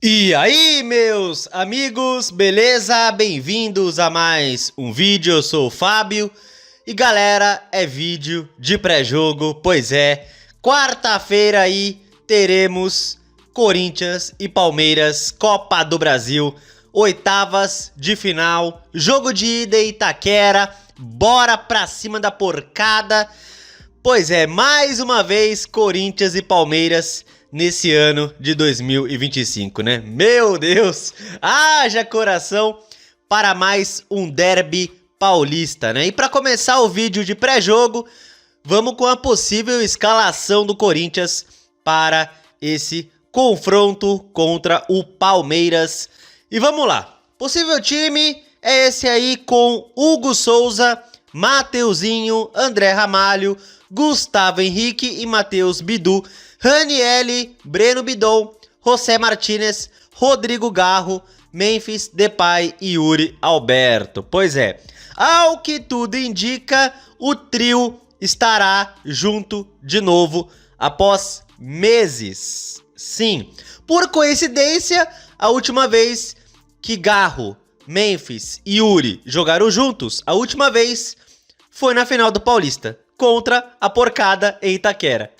E aí, meus amigos, beleza? Bem-vindos a mais um vídeo, eu sou o Fábio. E galera, é vídeo de pré-jogo, pois é, quarta-feira aí teremos Corinthians e Palmeiras, Copa do Brasil, oitavas de final, jogo de ida em Itaquera, bora pra cima da porcada. Pois é, mais uma vez Corinthians e Palmeiras nesse ano de 2025, né? Meu Deus, haja coração para mais um derby paulista, né? E para começar o vídeo de pré-jogo, vamos com a possível escalação do Corinthians para esse confronto contra o Palmeiras. E vamos lá, possível time é esse aí com Hugo Souza, Mateuzinho, André Ramalho, Gustavo Henrique e Matheus Bidu, Ranieri, Breno Bidon, José Martinez, Rodrigo Garro, Memphis Depay e Yuri Alberto. Pois é, ao que tudo indica, o trio estará junto de novo após meses. Sim, por coincidência, a última vez que Garro, Memphis e Yuri jogaram juntos, a última vez foi na final do Paulista, contra a porcada em Itaquera.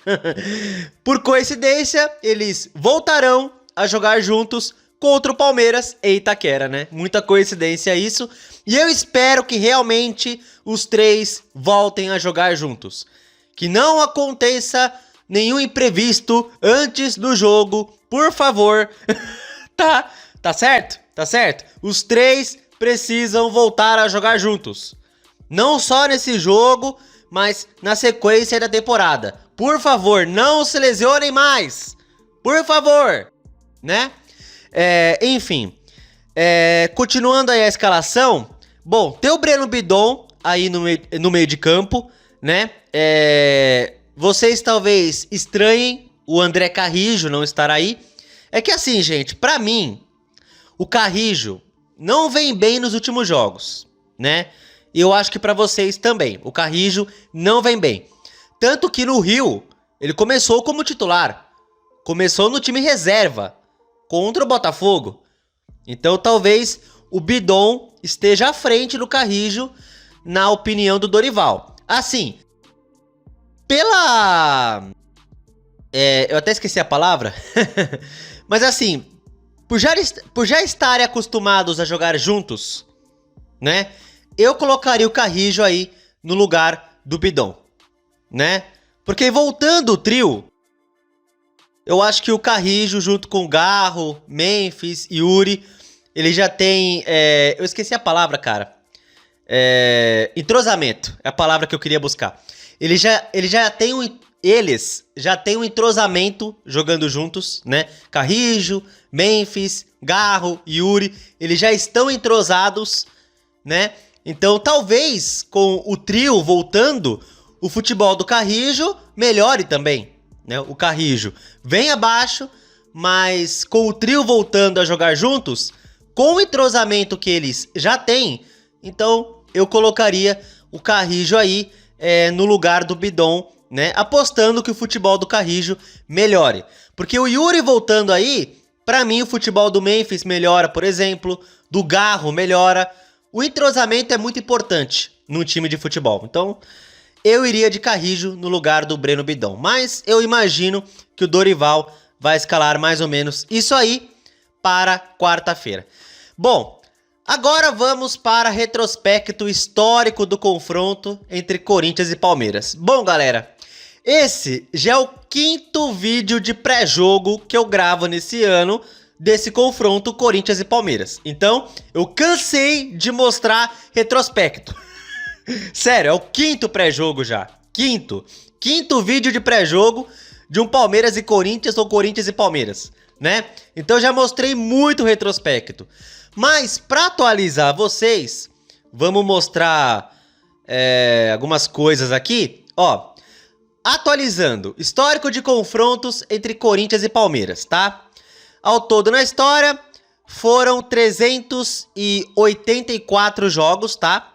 Por coincidência, eles voltarão a jogar juntos contra o Palmeiras em Itaquera, né? Muita coincidência isso. E eu espero que realmente os três voltem a jogar juntos. Que não aconteça nenhum imprevisto antes do jogo, por favor. Tá certo? Tá certo? Os três precisam voltar a jogar juntos. Não só nesse jogo, mas na sequência da temporada. Por favor, não se lesionem mais. Por favor, né? Enfim, continuando aí a escalação. Bom, tem o Breno Bidon aí no meio de campo, né? Vocês talvez estranhem o André Carrijo não estar aí. É que assim, gente, pra mim, o Carrijo não vem bem nos últimos jogos, né? E eu acho que pra vocês também. O Carrijo não vem bem. Tanto que no Rio, ele começou como titular. Começou no time reserva. Contra o Botafogo. Então talvez o Bidon esteja à frente do Carrijo, na opinião do Dorival. Assim, eu até esqueci a palavra. Mas assim, por já estarem acostumados a jogar juntos, né? Eu colocaria o Carrijo aí no lugar do Bidon, né? Porque voltando o trio, eu acho que o Carrijo junto com o Garro, Memphis e Yuri, ele já tem... eu esqueci a palavra, cara. Entrosamento, é a palavra que eu queria buscar. Eles já têm um entrosamento jogando juntos, né? Carrijo, Memphis, Garro, Yuri, eles já estão entrosados, né? Então, talvez, com o trio voltando, o futebol do Carrijo melhore também, né? O Carrijo vem abaixo, mas com o trio voltando a jogar juntos, com o entrosamento que eles já têm, então eu colocaria o Carrijo aí no lugar do Bidon, né? Apostando que o futebol do Carrijo melhore. Porque o Yuri voltando aí, pra mim o futebol do Memphis melhora, por exemplo, do Garro melhora. O entrosamento é muito importante num time de futebol. Então, eu iria de Carrijo no lugar do Breno Bidon. Mas eu imagino que o Dorival vai escalar mais ou menos isso aí para quarta-feira. Bom, agora vamos para retrospecto histórico do confronto entre Corinthians e Palmeiras. Bom, galera, esse já é o quinto vídeo de pré-jogo que eu gravo nesse ano desse confronto Corinthians e Palmeiras. Então, eu cansei de mostrar retrospecto. Sério, é o quinto pré-jogo já. Quinto vídeo de pré-jogo de um Palmeiras e Corinthians ou Corinthians e Palmeiras, né? Então, eu já mostrei muito retrospecto. Mas, para atualizar vocês, vamos mostrar algumas coisas aqui. Ó, atualizando, histórico de confrontos entre Corinthians e Palmeiras, tá? Ao todo na história, foram 384 jogos, tá?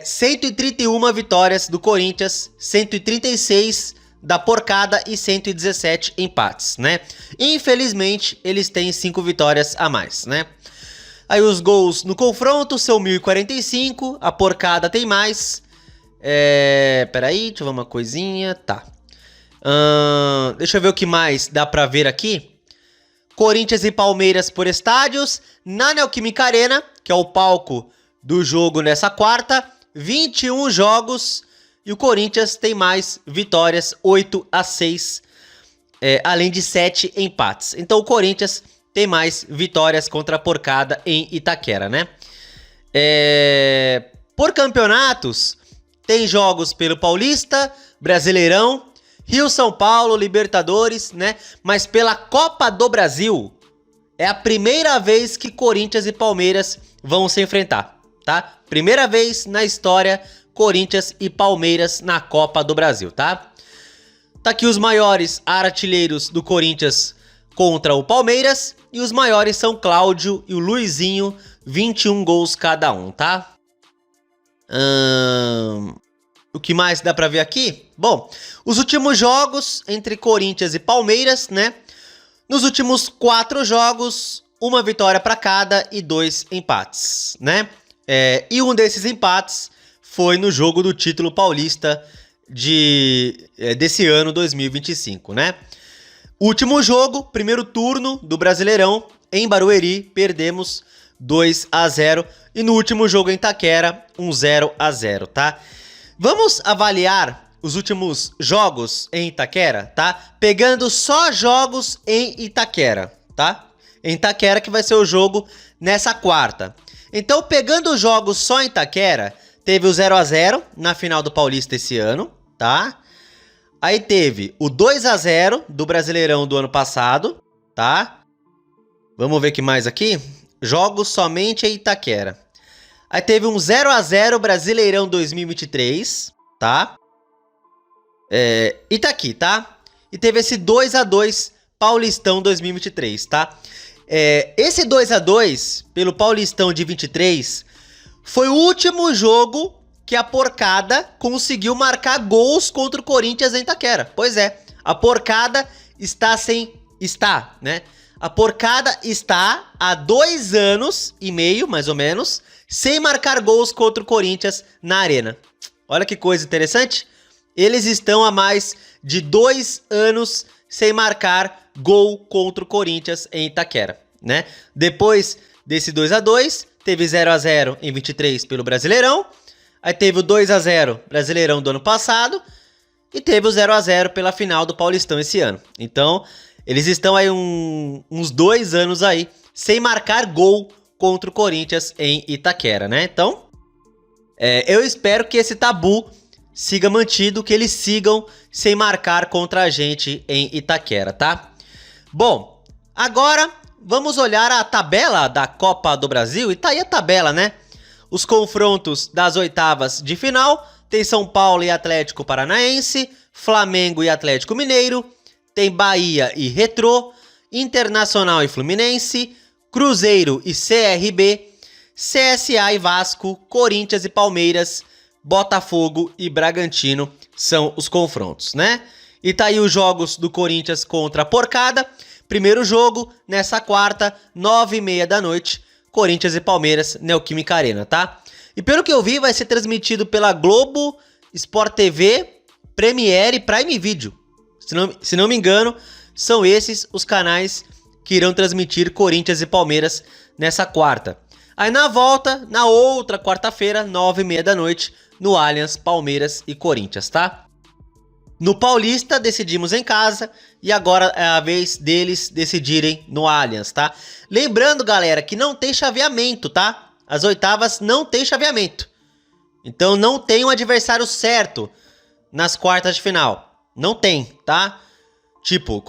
131 vitórias do Corinthians, 136 da porcada e 117 empates, né? Infelizmente, eles têm 5 vitórias a mais, né? Aí os gols no confronto são 1045, a porcada tem mais. Peraí, deixa eu ver uma coisinha, tá. Deixa eu ver o que mais dá pra ver aqui. Corinthians e Palmeiras por estádios, na Neoquímica Arena, que é o palco do jogo nessa quarta, 21 jogos e o Corinthians tem mais vitórias, 8-6, além de 7 empates. Então o Corinthians tem mais vitórias contra a porcada em Itaquera, né? Por campeonatos, tem jogos pelo Paulista, Brasileirão, Rio-São Paulo, Libertadores, né? Mas pela Copa do Brasil, é a primeira vez que Corinthians e Palmeiras vão se enfrentar, tá? Primeira vez na história, Corinthians e Palmeiras na Copa do Brasil, tá? Tá aqui os maiores artilheiros do Corinthians contra o Palmeiras. E os maiores são Cláudio e o Luizinho, 21 gols cada um, tá? O que mais dá pra ver aqui? Bom, os últimos jogos entre Corinthians e Palmeiras, né? Nos últimos 4 jogos, uma vitória pra cada e 2 empates, né? E um desses empates foi no jogo do título paulista desse ano 2025, né? Último jogo, primeiro turno do Brasileirão, em Barueri, perdemos 2-0. E no último jogo em Itaquera, 0-0, tá? Vamos avaliar os últimos jogos em Itaquera, tá? Pegando só jogos em Itaquera, tá? Em Itaquera que vai ser o jogo nessa quarta. Então, pegando os jogos só em Itaquera, teve o 0-0 na final do Paulista esse ano, tá? Aí teve o 2-0 do Brasileirão do ano passado, tá? Vamos ver o que mais aqui. Jogos somente em Itaquera. Aí teve um 0-0 Brasileirão 2023, tá? E tá aqui, tá? E teve esse 2-2 Paulistão 2023, tá? Esse 2-2 pelo Paulistão de 23 foi o último jogo que a porcada conseguiu marcar gols contra o Corinthians em Itaquera. Pois é, a porcada né? A porcada está há 2 anos e meio, mais ou menos, sem marcar gols contra o Corinthians na arena. Olha que coisa interessante. Eles estão há mais de 2 anos sem marcar gol contra o Corinthians em Itaquera, né? Depois desse 2-2, teve 0-0 em 23 pelo Brasileirão. Aí teve o 2-0 Brasileirão do ano passado. E teve o 0-0 pela final do Paulistão esse ano. Então, eles estão aí uns 2 anos aí sem marcar gol contra o Corinthians em Itaquera, né? Então, eu espero que esse tabu siga mantido, que eles sigam sem marcar contra a gente em Itaquera, tá? Bom, agora vamos olhar a tabela da Copa do Brasil. E tá aí a tabela, né? Os confrontos das oitavas de final, tem São Paulo e Atlético Paranaense, Flamengo e Atlético Mineiro, tem Bahia e Retrô, Internacional e Fluminense, Cruzeiro e CRB, CSA e Vasco, Corinthians e Palmeiras, Botafogo e Bragantino são os confrontos, né? E tá aí os jogos do Corinthians contra a porcada. Primeiro jogo, nessa quarta, 9h30 da noite, Corinthians e Palmeiras, Neoquímica Arena, tá? E pelo que eu vi, vai ser transmitido pela Globo, Sport TV, Premiere e Prime Video. Se não me engano, são esses os canais que irão transmitir Corinthians e Palmeiras nessa quarta. Aí na volta, na outra quarta-feira, 9h30 da noite, no Allianz, Palmeiras e Corinthians, tá? No Paulista, decidimos em casa e agora é a vez deles decidirem no Allianz, tá? Lembrando, galera, que não tem chaveamento, tá? As oitavas não tem chaveamento. Então não tem um adversário certo nas quartas de final. Não tem, tá? Tipo,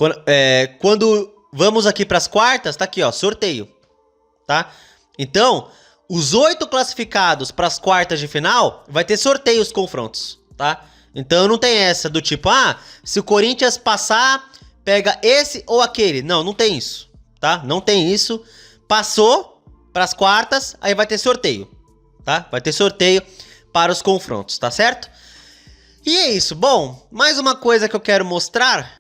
quando vamos aqui para as quartas, tá aqui, ó, sorteio, tá? Então, os 8 classificados para as quartas de final vai ter sorteio os confrontos, tá? Então não tem essa do tipo, se o Corinthians passar, pega esse ou aquele. Não, não tem isso, tá? Não tem isso. Passou para as quartas, aí vai ter sorteio, tá? Vai ter sorteio para os confrontos, tá certo? E é isso. Bom, mais uma coisa que eu quero mostrar.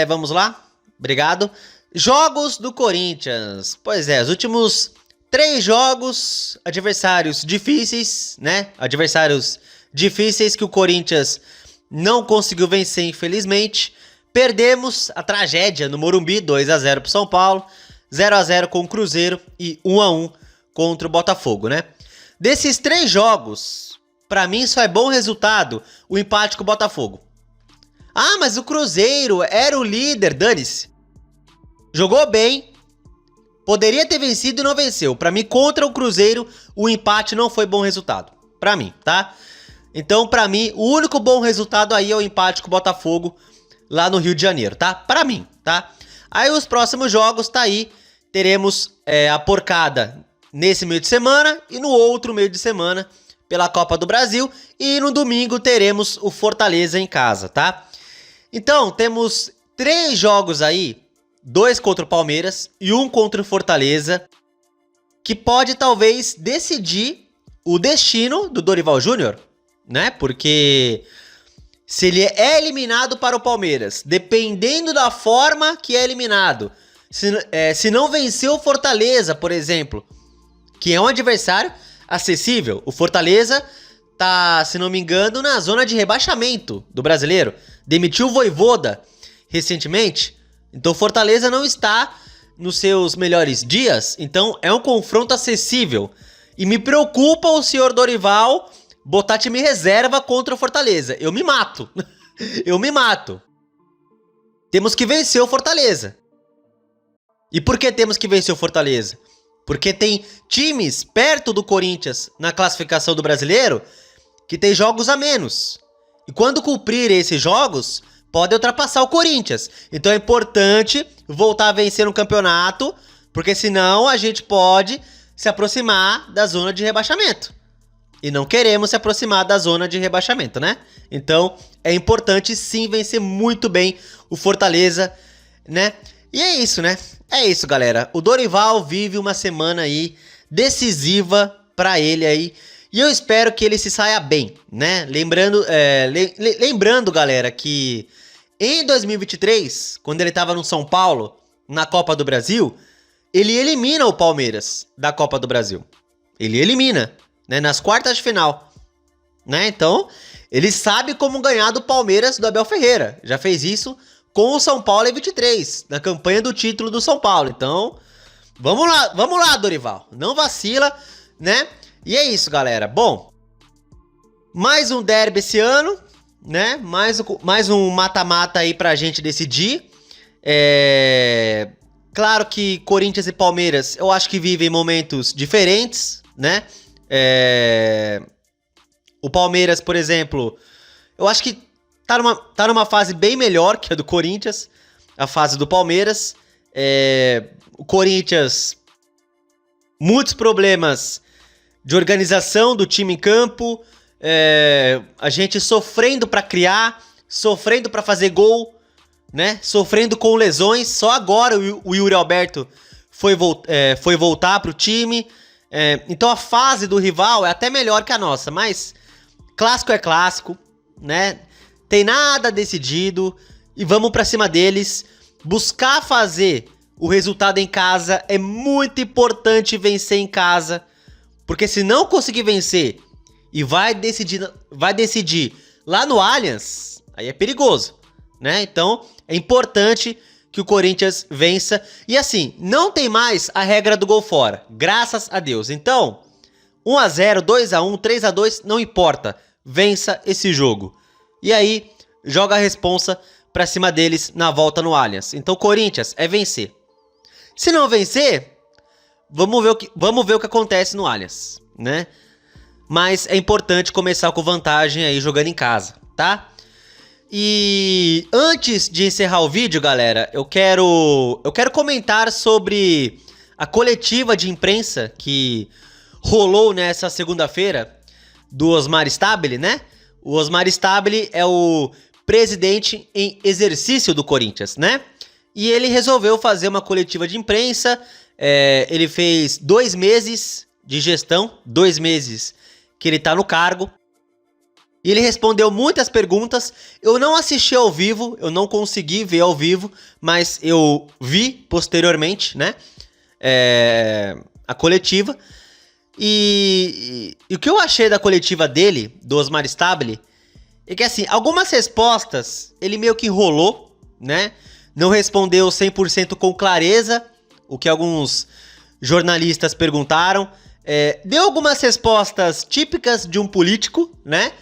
Vamos lá. Obrigado. Jogos do Corinthians. Pois é, os últimos 3 jogos, adversários difíceis, né? Adversários difíceis que o Corinthians não conseguiu vencer, infelizmente. Perdemos a tragédia no Morumbi, 2-0 pro São Paulo, 0-0 com o Cruzeiro e 1-1 contra o Botafogo, né? Desses 3 jogos, pra mim só é bom resultado o empate com o Botafogo. Ah, mas o Cruzeiro era o líder, dane-se. Jogou bem, poderia ter vencido e não venceu. Pra mim, contra o Cruzeiro, o empate não foi bom resultado. Pra mim, tá? Então, pra mim, o único bom resultado aí é o empate com o Botafogo lá no Rio de Janeiro, tá? Pra mim, tá? Aí os próximos jogos, tá aí. Teremos a porcada nesse meio de semana e no outro meio de semana pela Copa do Brasil. E no domingo teremos o Fortaleza em casa, tá? Então, temos 3 jogos aí. 2 contra o Palmeiras e 1 contra o Fortaleza, que pode talvez decidir o destino do Dorival Júnior, né? Porque se ele é eliminado para o Palmeiras, dependendo da forma que é eliminado, se não vencer o Fortaleza, por exemplo, que é um adversário acessível, o Fortaleza tá, se não me engano, na zona de rebaixamento do Brasileiro, demitiu o Vojvoda recentemente. Então Fortaleza não está nos seus melhores dias, então é um confronto acessível. E me preocupa o senhor Dorival botar time reserva contra o Fortaleza. Eu me mato. Eu me mato. Temos que vencer o Fortaleza. E por que temos que vencer o Fortaleza? Porque tem times perto do Corinthians na classificação do Brasileiro que tem jogos a menos. E quando cumprir esses jogos, pode ultrapassar o Corinthians. Então é importante voltar a vencer no campeonato, porque senão a gente pode se aproximar da zona de rebaixamento. E não queremos se aproximar da zona de rebaixamento, né? Então é importante sim vencer muito bem o Fortaleza, né? E é isso, né? É isso, galera. O Dorival vive uma semana aí decisiva pra ele aí. E eu espero que ele se saia bem, né? Lembrando, galera, que em 2023, quando ele estava no São Paulo, na Copa do Brasil, ele elimina o Palmeiras da Copa do Brasil. Ele elimina, né? Nas quartas de final, né? Então, ele sabe como ganhar do Palmeiras do Abel Ferreira. Já fez isso com o São Paulo em 23, na campanha do título do São Paulo. Então, vamos lá, Dorival. Não vacila, né? E é isso, galera. Bom, mais um derby esse ano, né? Mais um mata-mata aí pra gente decidir. Claro que Corinthians e Palmeiras, eu acho que vivem momentos diferentes, né? O Palmeiras, por exemplo, eu acho que tá numa fase bem melhor que a do Corinthians, a fase do Palmeiras. O Corinthians, muitos problemas de organização do time em campo, a gente sofrendo para criar, sofrendo para fazer gol, né? Sofrendo com lesões. Só agora o Yuri Alberto foi voltar pro time. Então a fase do rival é até melhor que a nossa, mas clássico é clássico, né? Tem nada decidido e vamos pra cima deles. Buscar fazer o resultado em casa é muito importante, vencer em casa, porque se não conseguir vencer e vai decidir lá no Allianz, aí é perigoso, né? Então é importante que o Corinthians vença. E assim, não tem mais a regra do gol fora, graças a Deus. Então, 1-0, 2-1, 3-2, não importa, vença esse jogo. E aí, joga a responsa pra cima deles na volta no Allianz. Então, Corinthians, é vencer. Se não vencer, vamos ver o que acontece no Allianz, né? Mas é importante começar com vantagem aí jogando em casa, tá? E antes de encerrar o vídeo, galera, eu quero comentar sobre a coletiva de imprensa que rolou nessa segunda-feira do Osmar Stabile, né? O Osmar Stabile é o presidente em exercício do Corinthians, né? E ele resolveu fazer uma coletiva de imprensa. Ele fez 2 meses de gestão, 2 meses que ele tá no cargo. E ele respondeu muitas perguntas. Eu não assisti ao vivo, eu não consegui ver ao vivo, mas eu vi posteriormente, né? A coletiva. E o que eu achei da coletiva dele, do Osmar Stabile, é que assim, algumas respostas ele meio que enrolou, né? Não respondeu 100% com clareza o que alguns jornalistas perguntaram. Deu algumas respostas típicas de um político, né?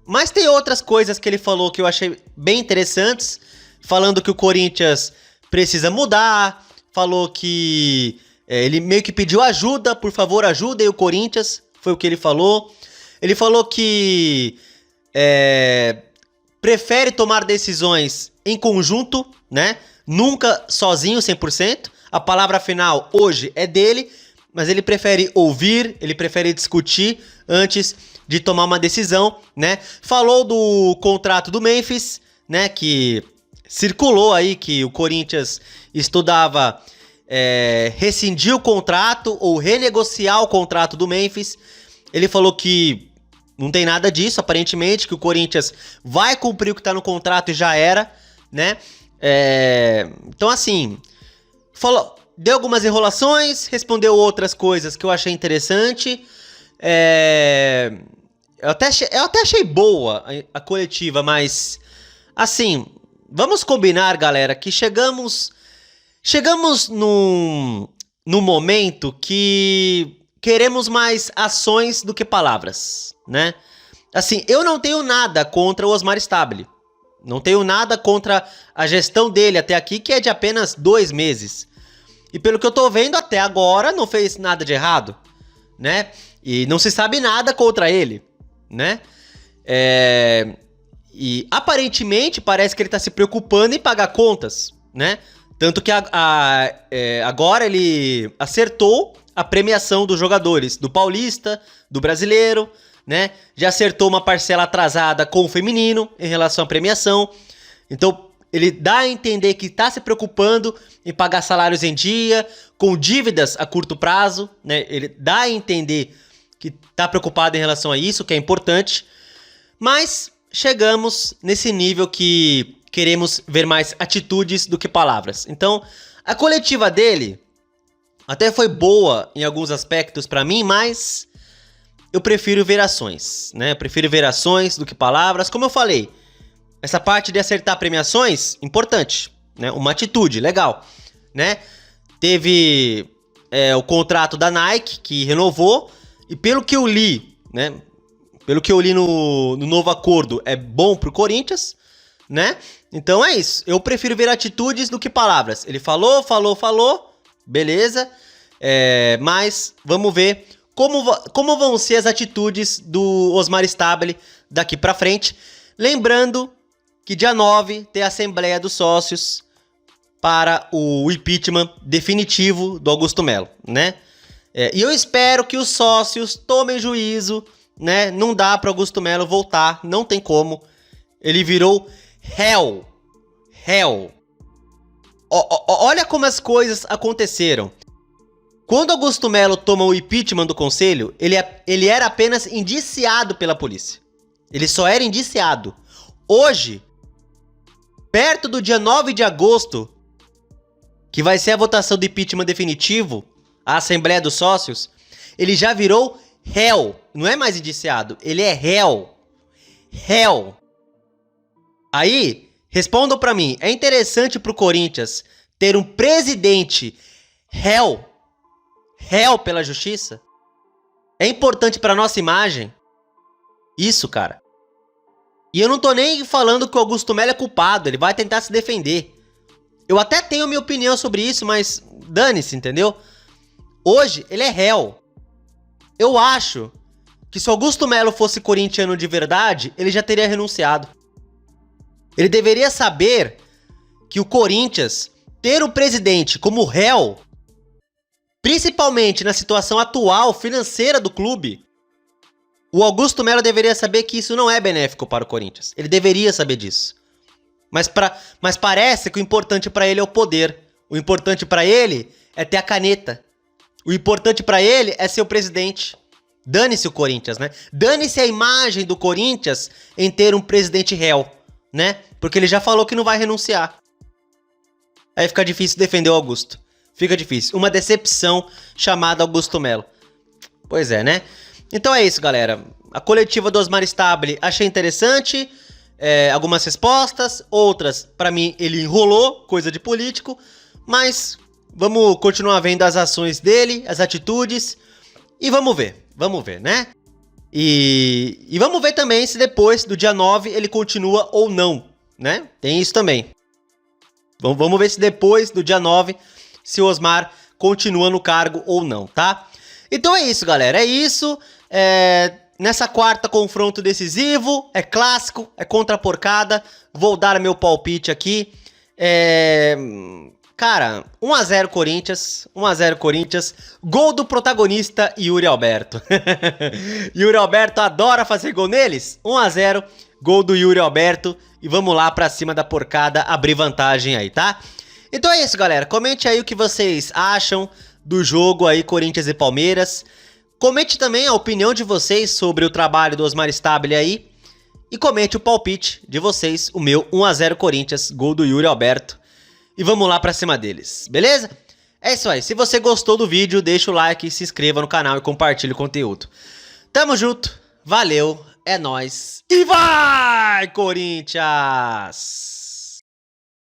Mas tem outras coisas que ele falou que eu achei bem interessantes. Falando que o Corinthians precisa mudar. Falou que ele meio que pediu ajuda, por favor, ajudem o Corinthians. Foi o que ele falou. Ele falou que prefere tomar decisões em conjunto, né? Nunca sozinho, 100%. A palavra final hoje é dele, mas ele prefere ouvir, ele prefere discutir antes de tomar uma decisão, né? Falou do contrato do Memphis, né? Que circulou aí que o Corinthians estudava rescindir o contrato ou renegociar o contrato do Memphis. Ele falou que não tem nada disso, aparentemente, que o Corinthians vai cumprir o que tá no contrato e já era, né? Então, assim, deu algumas enrolações, respondeu outras coisas que eu achei interessante. Eu até achei boa a coletiva, mas, assim, vamos combinar, galera, que chegamos num momento que queremos mais ações do que palavras, né? Assim, eu não tenho nada contra o Osmar Stabile. Não tenho nada contra a gestão dele até aqui, que é de apenas 2 meses. E pelo que eu tô vendo, até agora não fez nada de errado, né? E não se sabe nada contra ele, né? E aparentemente parece que ele tá se preocupando em pagar contas, né? Tanto que agora ele acertou a premiação dos jogadores do Paulista, do Brasileiro, né? Já acertou uma parcela atrasada com o feminino em relação à premiação. Então, ele dá a entender que está se preocupando em pagar salários em dia, com dívidas a curto prazo, né? Ele dá a entender que está preocupado em relação a isso, que é importante. Mas chegamos nesse nível que queremos ver mais atitudes do que palavras. Então, a coletiva dele até foi boa em alguns aspectos para mim, mas eu prefiro ver ações, né? Eu prefiro ver ações do que palavras. Como eu falei, essa parte de acertar premiações, importante, né? Uma atitude, legal, né? Teve o contrato da Nike, que renovou, e pelo que eu li, né? Pelo que eu li no novo acordo, é bom pro Corinthians, né? Então é isso, eu prefiro ver atitudes do que palavras. Ele falou, beleza, mas vamos ver como vão ser as atitudes do Osmar Stabile daqui pra frente. Lembrando que dia 9 tem a Assembleia dos Sócios para o impeachment definitivo do Augusto Melo, né? E eu espero que os sócios tomem juízo, né? Não dá para Augusto Melo voltar, não tem como. Ele virou réu. Olha como as coisas aconteceram. Quando Augusto Melo toma o impeachment do conselho, ele era apenas indiciado pela polícia. Ele só era indiciado. Hoje, perto do dia 9 de agosto, que vai ser a votação do impeachment definitivo, a Assembleia dos Sócios, ele já virou réu. Não é mais indiciado, ele é réu. Aí, respondam pra mim, é interessante pro Corinthians ter um presidente réu pela justiça? É importante pra nossa imagem? Isso, cara. E eu não tô nem falando que o Augusto Melo é culpado, ele vai tentar se defender. Eu até tenho minha opinião sobre isso, mas dane-se, entendeu? Hoje, ele é réu. Eu acho que se o Augusto Melo fosse corintiano de verdade, ele já teria renunciado. Ele deveria saber que o Corinthians ter o presidente como réu, principalmente na situação atual financeira do clube, o Augusto Melo deveria saber que isso não é benéfico para o Corinthians. Ele deveria saber disso. Mas parece que o importante para ele é o poder. O importante para ele é ter a caneta. O importante para ele é ser o presidente. Dane-se o Corinthians, né? Dane-se a imagem do Corinthians em ter um presidente réu, né? Porque ele já falou que não vai renunciar. Aí fica difícil defender o Augusto. Fica difícil. Uma decepção chamada Augusto Melo. Pois é, né? Então é isso, galera. A coletiva do Osmar Stabile achei interessante. Algumas respostas. Outras, pra mim, ele enrolou. Coisa de político. Mas vamos continuar vendo as ações dele, as atitudes. E vamos ver, né? E vamos ver também se depois do dia 9 ele continua ou não, né? Tem isso também. Vamos ver se depois do dia 9, se o Osmar continua no cargo ou não, tá? Então é isso, galera. É isso. Nessa quarta confronto decisivo, é clássico, é contra a porcada. Vou dar meu palpite aqui. Cara, 1 a 0 Corinthians, 1 a 0 Corinthians, gol do protagonista Yuri Alberto. Yuri Alberto adora fazer gol neles, 1 a 0, gol do Yuri Alberto, e vamos lá pra cima da porcada, abrir vantagem aí, tá? Então é isso, galera, comente aí o que vocês acham do jogo aí Corinthians e Palmeiras, comente também a opinião de vocês sobre o trabalho do Osmar Stabile aí, e comente o palpite de vocês, o meu 1 a 0 Corinthians, gol do Yuri Alberto. E vamos lá pra cima deles, beleza? É isso aí, se você gostou do vídeo, deixa o like, se inscreva no canal e compartilhe o conteúdo. Tamo junto, valeu, é nóis e vai, Corinthians!